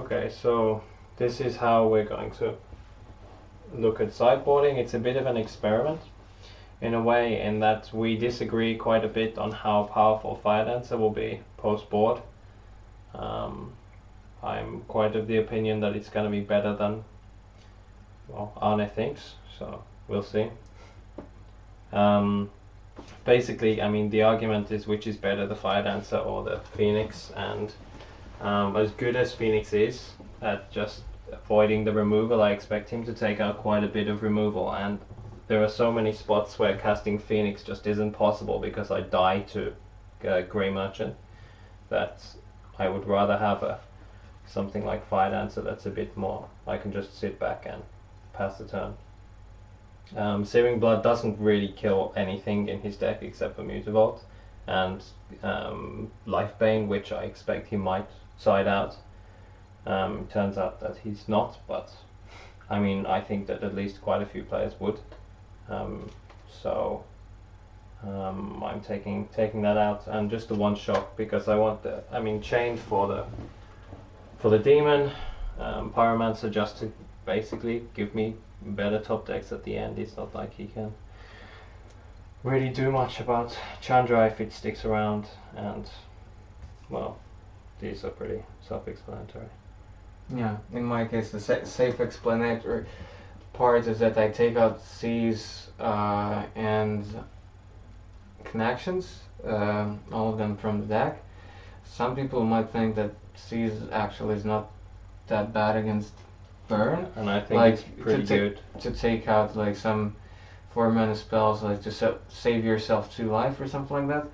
Okay, so this is how we're going to look at sideboarding. It's a bit of an experiment in a way, in that we disagree quite a bit on how powerful Fire Dancer will be post-board. I'm quite of the opinion that it's going to be better than, well, Arne thinks, so we'll see. Basically, I mean, the argument is which is better, the Fire Dancer or the Phoenix, and as good as Phoenix is at just avoiding the removal, I expect him to take out quite a bit of removal, and there are so many spots where casting Phoenix just isn't possible because I die to Grey Merchant, that I would rather have something like Fire Dancer that's a bit more, I can just sit back and pass the turn. Searing Blood doesn't really kill anything in his deck except for Mutavault and Life Bane, which I expect he might side out. Turns out that he's not, but I mean, I think that at least quite a few players would. So I'm taking that out, and just the one shot because I want the, I mean, Chained for the Demon, Pyromancer just to basically give me better top decks at the end. It's not like he can really do much about Chandra if it sticks around, and well, these are pretty self-explanatory. Yeah, in my case the safe explanatory part is that I take out Seas and Connections, all of them from the deck. Some people might think that Seas actually is not that bad against burn, and I think like, it's pretty good to take out like some 4-mana spells, like to save yourself 2 life or something like that.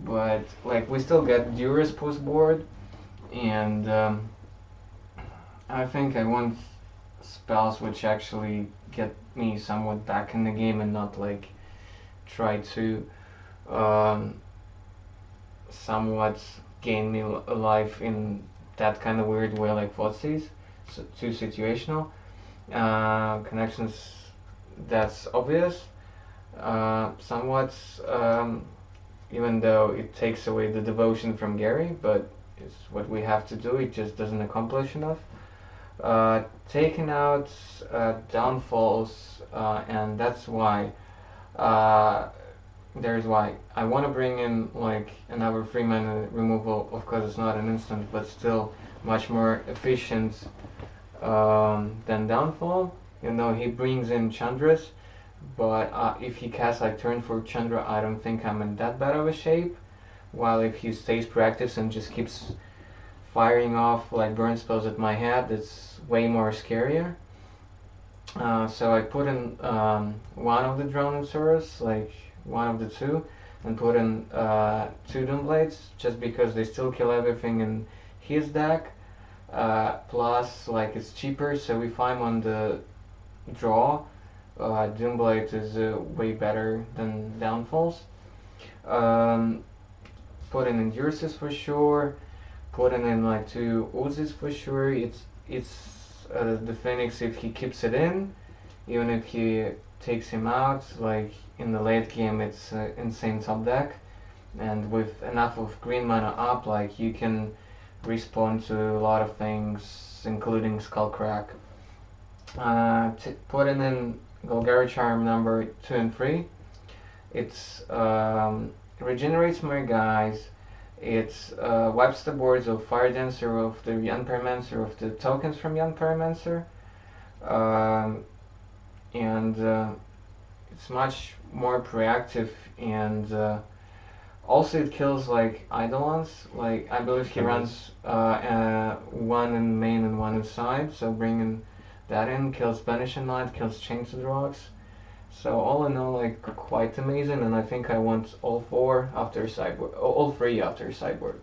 But like we still get Duress post board, and I think I want spells which actually get me somewhat back in the game and not like try to somewhat gain me a life in that kind of weird way like Thoughtseize. So too situational. Connections, that's obvious. Somewhat, even though it takes away the devotion from Gary, but it's what we have to do, it just doesn't accomplish enough. Taking out downfalls, and that's why there's why I want to bring in like another 3-mana removal. Of course it's not an instant, but still much more efficient than Downfall, even though he brings in Chandras. But if he casts like turn for Chandra, I don't think I'm in that bad of a shape. While if he stays proactive and just keeps firing off like burn spells at my head, it's way more scarier. So I put in one of the Droning Swords, like one of the 2, and put in 2 Doomblades, just because they still kill everything in his deck. Plus, like, it's cheaper, so if I'm on the draw, Doomblade is way better than Downfalls. Put in Endurances for sure. Put in like 2 Uzis for sure. It's the Phoenix if he keeps it in, even if he takes him out. Like in the late game, it's insane top deck, and with enough of green mana up, like you can respawn to a lot of things, including Skullcrack. Putting in Golgari Charm number 2 and 3. It's regenerates my guys. It wipes the boards of Fire Dancer, of the Young Pyromancer, of the tokens from Young Pyromancer, and it's much more proactive, and also it kills like Eidolons. Like I believe he runs 1 in main and 1 inside, so bringing that in kills Banishing Light, kills Chains of Rocks. So all in all, like quite amazing, and I think I want all 4 after sideboard, all 3 after sideboard.